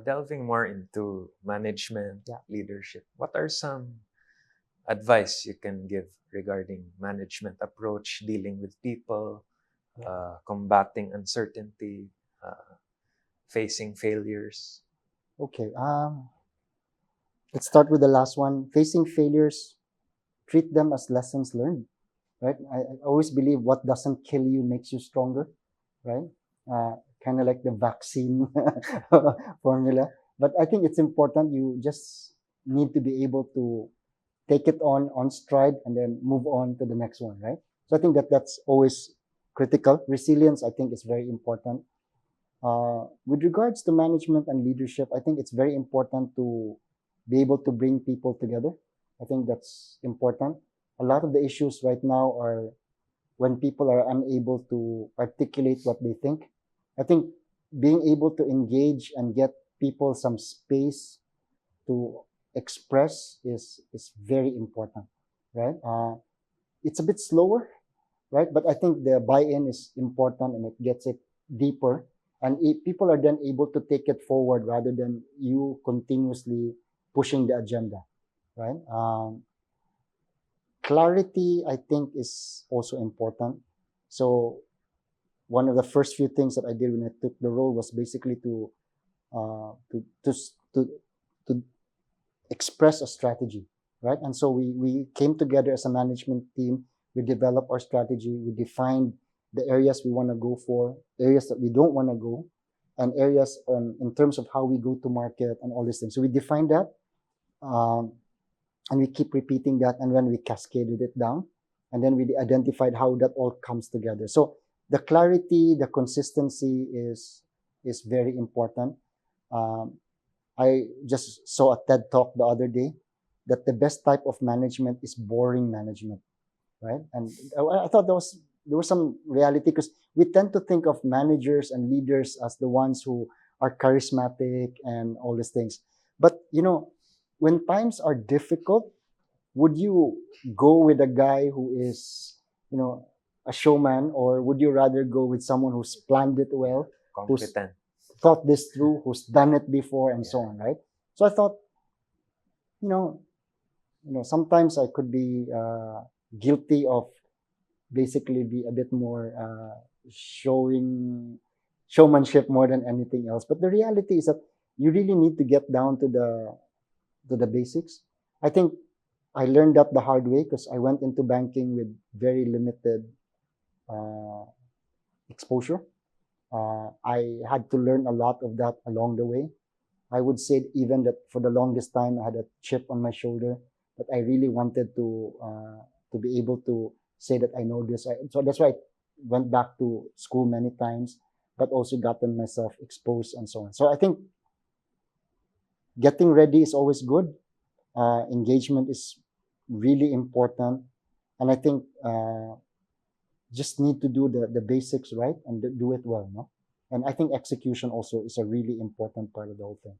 delving more into management, Yeah. leadership, what are some advice you can give regarding management approach, dealing with people, combating uncertainty, facing failures? Okay. Let's start with the last one. Facing failures, treat them as lessons learned, right? I always believe what doesn't kill you makes you stronger, right? Kind of like the vaccine formula. But I think it's important. You just need to be able to take it on stride and then move on to the next one, right? So I think that's always critical. Resilience, I think, is very important. With regards to management and leadership, I think it's very important to be able to bring people together. I think that's important. A lot of the issues right now are when people are unable to articulate what they think. I think being able to engage and get people some space to express is very important, right? It's a bit slower, right? But I think the buy-in is important and it gets it deeper. And people are then able to take it forward rather than you continuously pushing the agenda, right? Clarity, I think, is also important. So one of the first few things that I did when I took the role was basically uh, to to to to express a strategy, right? And so we came together as a management team. We developed our strategy. We defined the areas we want to go for, areas that we don't want to go, and areas in terms of how we go to market and all these things. So we defined that, um, and we keep repeating that. And then we cascaded it down, and then we identified how that all comes together. So the clarity, the consistency is very important. Um, I just saw a TED talk the other day that the best type of management is boring management, right? And I thought there was some reality because we tend to think of managers and leaders as the ones who are charismatic and all these things. But when times are difficult, would you go with a guy who is, a showman, or would you rather go with someone who's planned it well, who's Competent. thought this through, who's done it before, and so on, right? So I thought, you know, sometimes I could be guilty of basically be a bit more showing showmanship more than anything else. But the reality is that you really need to get down to the basics. I think I learned that the hard way because I went into banking with very limited uh, exposure. I had to learn a lot of that along the way. I would say even that for the longest time I had a chip on my shoulder, but I really wanted to be able to say that I know this. So that's why I went back to school many times, but also gotten myself exposed and so on. So I think getting ready is always good. Engagement is really important, and I think just need to do the basics right and do it well, no? And I think execution also is a really important part of the whole thing.